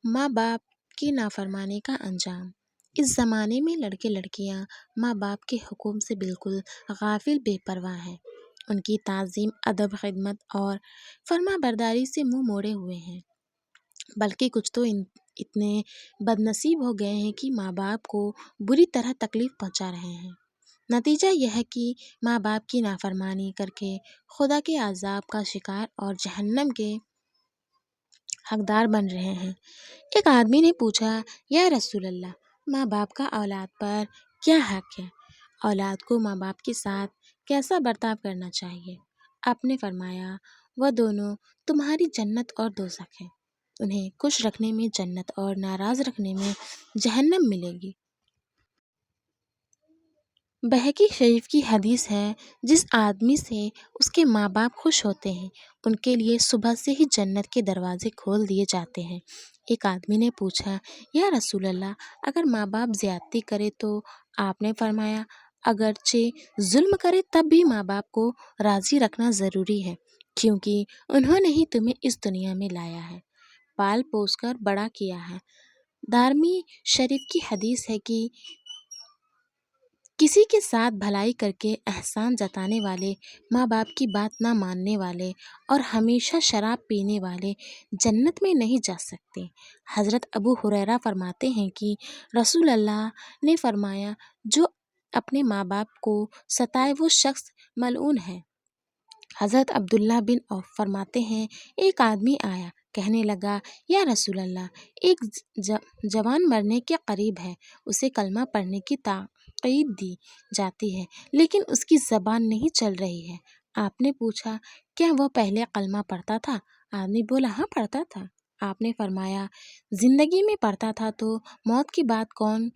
ماں باپ کی نافرمانی کا انجام۔ اس زمانے میں لڑکے لڑکیاں ماں باپ کے حکم سے بالکل غافل بے پرواہ ہیں۔ ان کی تعظیم، ادب، خدمت اور فرما برداری سے منہ موڑے ہوئے ہیں، بلکہ کچھ تو اتنے بد نصیب ہو گئے ہیں کہ ماں باپ کو بری طرح تکلیف پہنچا رہے ہیں۔ نتیجہ یہ ہے کہ ماں باپ کی نافرمانی کر کے خدا کے عذاب کا شکار اور جہنم کے حقدار بن رہے ہیں۔ ایک آدمی نے پوچھا، یا رسول اللہ، ماں باپ کا اولاد پر کیا حق ہے؟ اولاد کو ماں باپ کے ساتھ کیسا برتاؤ کرنا چاہیے؟ آپ نے فرمایا، وہ دونوں تمہاری جنت اور دوزخ ہیں۔ انہیں خوش رکھنے میں جنت اور ناراض رکھنے میں جہنم ملے گی۔ بہقی شریف کی حدیث ہے، جس آدمی سے اس کے ماں باپ خوش ہوتے ہیں، ان کے لیے صبح سے ہی جنت کے دروازے کھول دیے جاتے ہیں۔ ایک آدمی نے پوچھا، یا رسول اللہ، اگر ماں باپ زیادتی کرے تو؟ آپ نے فرمایا، اگرچہ ظلم کرے تب بھی ماں باپ کو راضی رکھنا ضروری ہے، کیونکہ انہوں نے ہی تمہیں اس دنیا میں لایا ہے، پال پوس کر بڑا کیا ہے۔ دارمی شریف کی حدیث ہے کہ کسی کے ساتھ بھلائی کر کے احسان جتانے والے، ماں باپ کی بات نہ ماننے والے اور ہمیشہ شراب پینے والے جنت میں نہیں جا سکتے۔ حضرت ابو ہریرہ فرماتے ہیں کہ رسول اللہ نے فرمایا، جو اپنے ماں باپ کو ستائے وہ شخص ملعون ہے۔ حضرت عبداللہ بن عوف فرماتے ہیں، ایک آدمی آیا، کہنے لگا، یا رسول اللہ، ایک جوان مرنے کے قریب ہے، اسے کلمہ پڑھنے کی تاکید دی جاتی ہے، لیکن اس کی زبان نہیں چل رہی ہے۔ آپ نے پوچھا، کیا وہ پہلے کلمہ پڑھتا تھا؟ آدمی بولا، ہاں پڑھتا تھا۔ آپ نے فرمایا، زندگی میں پڑھتا تھا تو موت کی بات کون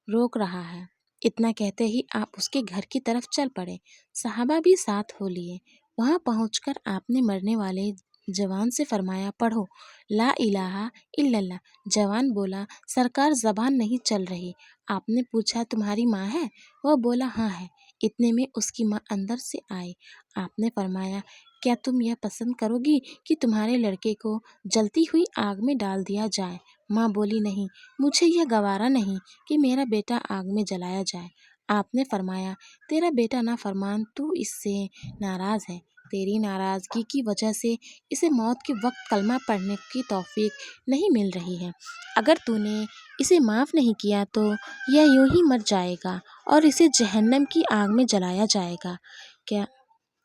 روک رہا ہے؟ اتنا کہتے ہی آپ اس کے گھر کی طرف چل پڑے، صحابہ بھی ساتھ ہو لیے۔ وہاں پہنچ کر آپ نے مرنے والے جوان سے فرمایا، پڑھو لا الہ الا اللہ۔ جوان بولا، سرکار زبان نہیں چل رہی۔ آپ نے پوچھا، تمہاری ماں ہے؟ وہ بولا، ہاں ہے۔ اتنے میں اس کی ماں اندر سے آئی۔ آپ نے فرمایا، کیا تم یہ پسند کرو گی کہ تمہارے لڑکے کو جلتی ہوئی آگ میں ڈال دیا جائے؟ ماں بولی، نہیں، مجھے یہ گوارا نہیں کہ میرا بیٹا آگ میں جلایا جائے۔ آپ نے فرمایا، تیرا بیٹا نافرمان، تو اس سے ناراض ہے، تیری ناراضگی کی وجہ سے اسے موت کے وقت کلمہ پڑھنے کی توفیق نہیں مل رہی ہے۔ اگر تو نے اسے معاف نہیں کیا تو یہ یوں ہی مر جائے گا اور اسے جہنم کی آگ میں جلایا جائے گا۔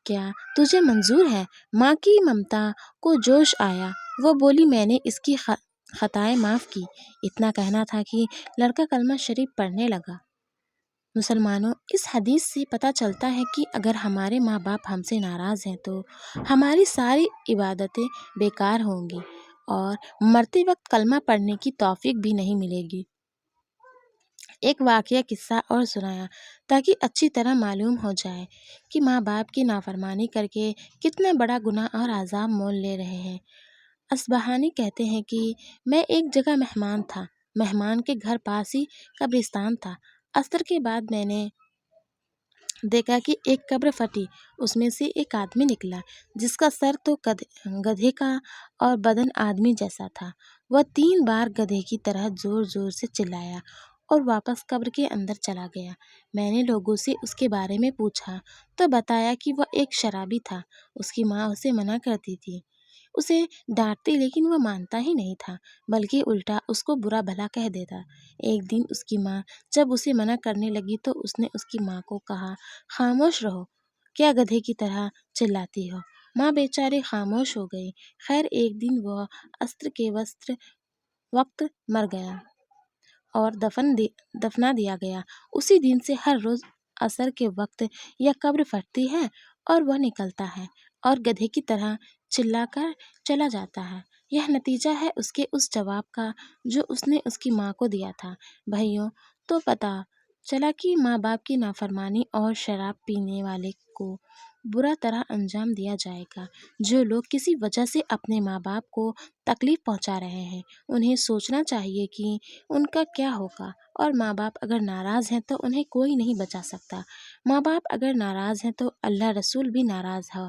کیا تجھے منظور ہے؟ ماں کی ممتا کو جوش آیا، وہ بولی، میں نے اس کی خطائیں معاف کی۔ اتنا کہنا تھا کہ لڑکا کلمہ شریف پڑھنے لگا۔ مسلمانوں، اس حدیث سے پتہ چلتا ہے کہ اگر ہمارے ماں باپ ہم سے ناراض ہیں تو ہماری ساری عبادتیں بیکار ہوں گی اور مرتے وقت کلمہ پڑھنے کی توفیق بھی نہیں ملے گی۔ ایک واقعہ قصہ اور سنایا تاکہ اچھی طرح معلوم ہو جائے کہ ماں باپ کی نافرمانی کر کے کتنا بڑا گناہ اور عذاب مول لے رہے ہیں۔ اصبہانی کہتے ہیں کہ میں ایک جگہ مہمان تھا، مہمان کے گھر پاس ہی قبرستان تھا۔ عصر کے بعد میں نے دیکھا کہ ایک قبر پھٹی، اس میں سے ایک آدمی نکلا جس کا سر تو گدھے کا اور بدن آدمی جیسا تھا۔ وہ 3 بار گدھے کی طرح زور زور سے چلایا اور واپس قبر کے اندر چلا گیا۔ میں نے لوگوں سے اس کے بارے میں پوچھا تو بتایا کہ وہ ایک شرابی تھا، اس کی ماں اسے منع کرتی تھی، اسے ڈانٹتی، لیکن وہ مانتا ہی نہیں تھا، بلکہ الٹا اس کو برا بھلا کہہ دیتا۔ ایک دن اس کی ماں جب اسے منع کرنے لگی تو اس نے اس کی ماں کو کہا، خاموش رہو، کیا گدھے کی طرح چلاتی ہو؟ ماں بیچاری خاموش ہو گئی۔ خیر، ایک دن وہ عصر کے وقت مر گیا اور دفنا دیا گیا۔ اسی دن سے ہر روز عصر کے وقت یہ قبر پھٹتی ہے اور وہ نکلتا ہے اور گدھے کی طرح چلا کر چلا جاتا ہے۔ یہ نتیجہ ہے اس کے اس جواب کا جو اس نے اس کی ماں کو دیا تھا۔ بھائیوں، تو پتہ چلا کہ ماں باپ کی نافرمانی اور شراب پینے والے کو برا طرح انجام دیا جائے گا۔ جو لوگ کسی وجہ سے اپنے ماں باپ کو تکلیف پہنچا رہے ہیں، انہیں سوچنا چاہیے کہ ان کا کیا ہوگا، اور ماں باپ اگر ناراض ہیں تو انہیں کوئی نہیں بچا سکتا۔ ماں باپ اگر ناراض ہیں تو اللہ رسول بھی ناراض ہے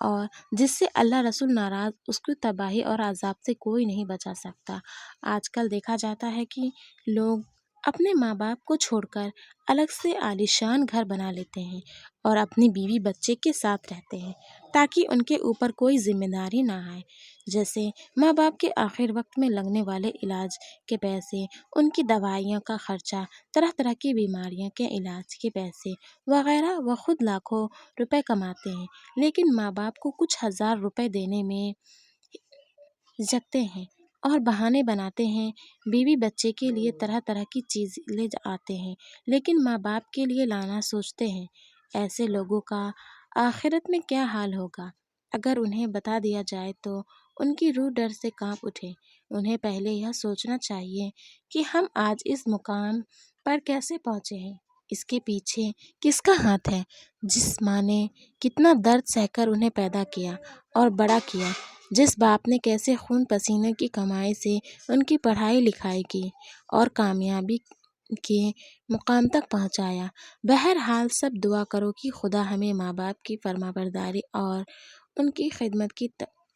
اور جس سے اللہ رسول ناراض، اس کو تباہی اور عذاب سے کوئی نہیں بچا سکتا۔ آج کل دیکھا جاتا ہے کہ لوگ اپنے ماں باپ کو چھوڑ کر الگ سے عالیشان گھر بنا لیتے ہیں اور اپنی بیوی بچے کے ساتھ رہتے ہیں تاکہ ان کے اوپر کوئی ذمہ داری نہ آئے، جیسے ماں باپ کے آخر وقت میں لگنے والے علاج کے پیسے، ان کی دوائیوں کا خرچہ، طرح طرح کی بیماریوں کے علاج کے پیسے وغیرہ۔ وہ خود لاکھوں روپے کماتے ہیں لیکن ماں باپ کو کچھ ہزار روپے دینے میں جھکتے ہیں اور بہانے بناتے ہیں۔ بیوی بچے کے لیے طرح طرح کی چیز لے آتے ہیں لیکن ماں باپ کے لیے لانا سوچتے ہیں۔ ایسے لوگوں کا آخرت میں کیا حال ہوگا؟ اگر انہیں بتا دیا جائے تو ان کی روح ڈر سے کانپ اٹھے۔ انہیں پہلے یہ سوچنا چاہیے کہ ہم آج اس مقام پر کیسے پہنچے ہیں، اس کے پیچھے کس کا ہاتھ ہے، جس ماں نے کتنا درد سہ کر انہیں پیدا کیا اور بڑا کیا، جس باپ نے کیسے خون پسینے کی کمائی سے ان کی پڑھائی لکھائی کی اور کامیابی کے مقام تک پہنچایا۔ بہرحال سب دعا کرو کہ خدا ہمیں ماں باپ کی فرمانبرداری اور ان کی خدمت کی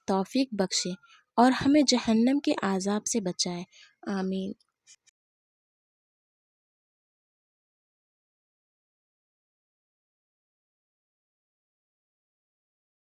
توفیق بخشے اور ہمیں جہنم کے عذاب سے بچائے، آمین۔